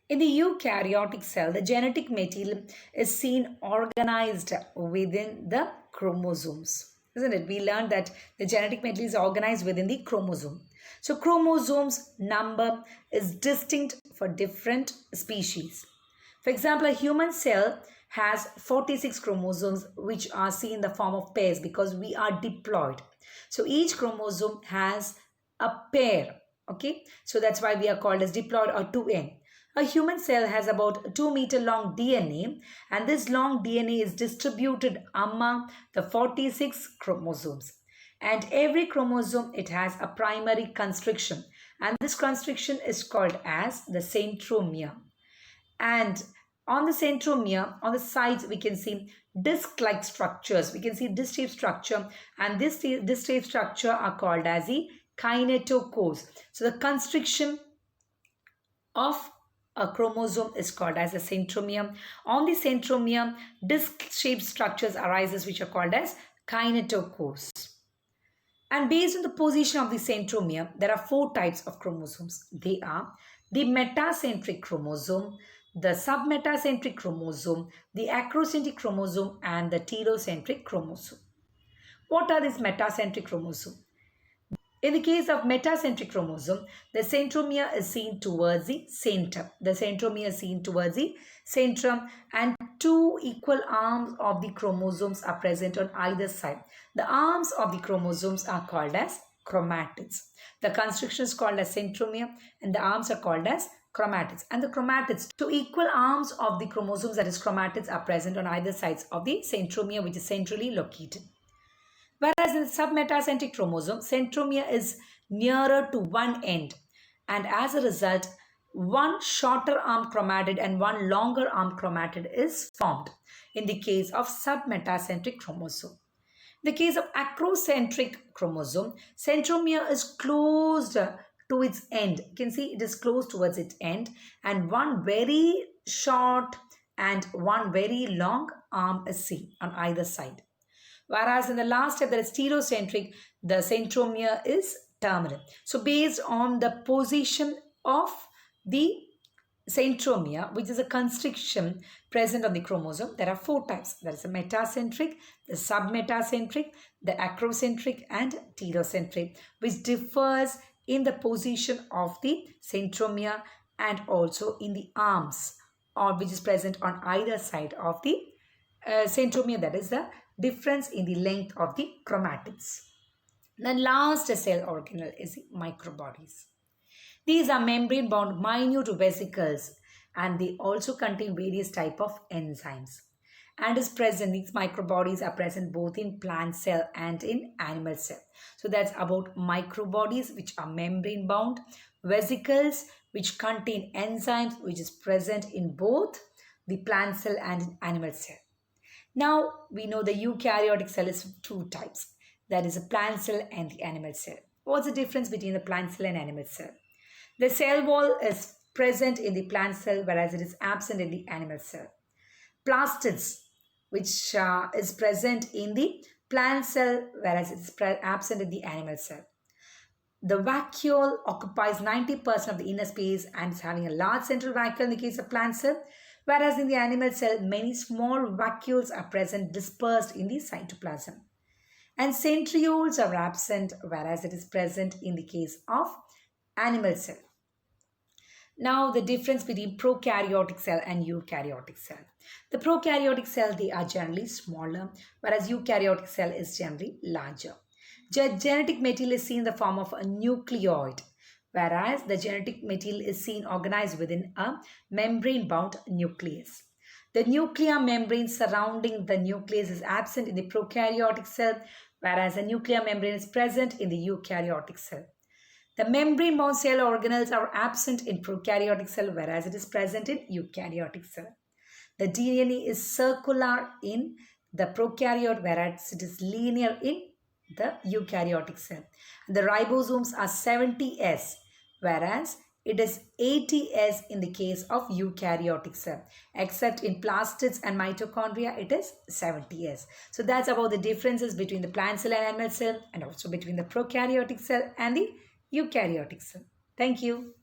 In the eukaryotic cell, the genetic material is seen organized within the chromosomes. Isn't it? We learned that the genetic material is organized within the chromosome. So chromosomes number is distinct for different species. For example, a human cell has 46 chromosomes which are seen in the form of pairs because we are diploid. So each chromosome has a pair. Okay, so that's why we are called as diploid or 2n. A human cell has about 2 meter long DNA, and this long DNA is distributed among the 46 chromosomes. And every chromosome, it has a primary constriction, and this constriction is called as the centromere. And on the centromere, on the sides, we can see disc-like structures. We can see disc-shaped structure, and this disc-shaped structure are called as the kinetochores. So the constriction of a chromosome is called as a centromere. On the centromere, disc-shaped structures arises which are called as kinetochores. And based on the position of the centromere, there are 4 types of chromosomes. They are the metacentric chromosome, the submetacentric chromosome, the acrocentric chromosome, and the telocentric chromosome. What are these metacentric chromosomes? In the case of metacentric chromosome, the centromere is seen towards the center. The centromere is seen towards the centrum, and 2 equal arms of the chromosomes are present on either side. The arms of the chromosomes are called as chromatids. The constriction is called as centromere and the arms are called as chromatids. And the chromatids, 2 equal arms of the chromosomes, that is chromatids, are present on either sides of the centromere, which is centrally located. Whereas in the submetacentric chromosome, centromere is nearer to one end, and as a result, one shorter arm chromatid and one longer arm chromatid is formed in the case of submetacentric chromosome. In the case of acrocentric chromosome, centromere is closed to its end. You can see it is close towards its end, and one very short and one very long arm is seen on either side. Whereas in the last step, that is telocentric, the centromere is terminal. So based on the position of the centromere, which is a constriction present on the chromosome, there are 4 types. There is a metacentric, the submetacentric, the acrocentric, and telocentric, which differs in the position of the centromere and also in the arms, or which is present on either side of the centromere, that is the difference in the length of the chromatids. The last cell organelle is the microbodies. These are membrane-bound minute vesicles, and they also contain various type of enzymes. And is present, these microbodies are present both in plant cell and in animal cell. So that's about microbodies, which are membrane-bound vesicles, which contain enzymes, which is present in both the plant cell and in animal cell. Now we know the eukaryotic cell is 2 types. That is a plant cell and the animal cell. What's the difference between the plant cell and animal cell? The cell wall is present in the plant cell, whereas it is absent in the animal cell. Plastids, which is present in the plant cell, whereas it is absent in the animal cell. The vacuole occupies 90% of the inner space and is having a large central vacuole in the case of plant cell, whereas in the animal cell, many small vacuoles are present dispersed in the cytoplasm. And centrioles are absent, whereas it is present in the case of animal cell. Now, the difference between prokaryotic cell and eukaryotic cell. The prokaryotic cell, they are generally smaller, whereas eukaryotic cell is generally larger. Genetic material is seen in the form of a nucleoid, whereas the genetic material is seen organized within a membrane-bound nucleus. The nuclear membrane surrounding the nucleus is absent in the prokaryotic cell, whereas the nuclear membrane is present in the eukaryotic cell. The membrane-bound cell organelles are absent in prokaryotic cell, whereas it is present in eukaryotic cell. The DNA is circular in the prokaryote, whereas it is linear in the eukaryotic cell. The ribosomes are 70S, whereas it is 80S in the case of eukaryotic cell. Except in plastids and mitochondria, it is 70S. So that's about the differences between the plant cell and animal cell, and also between the prokaryotic cell and the eukaryotic cell. Thank you.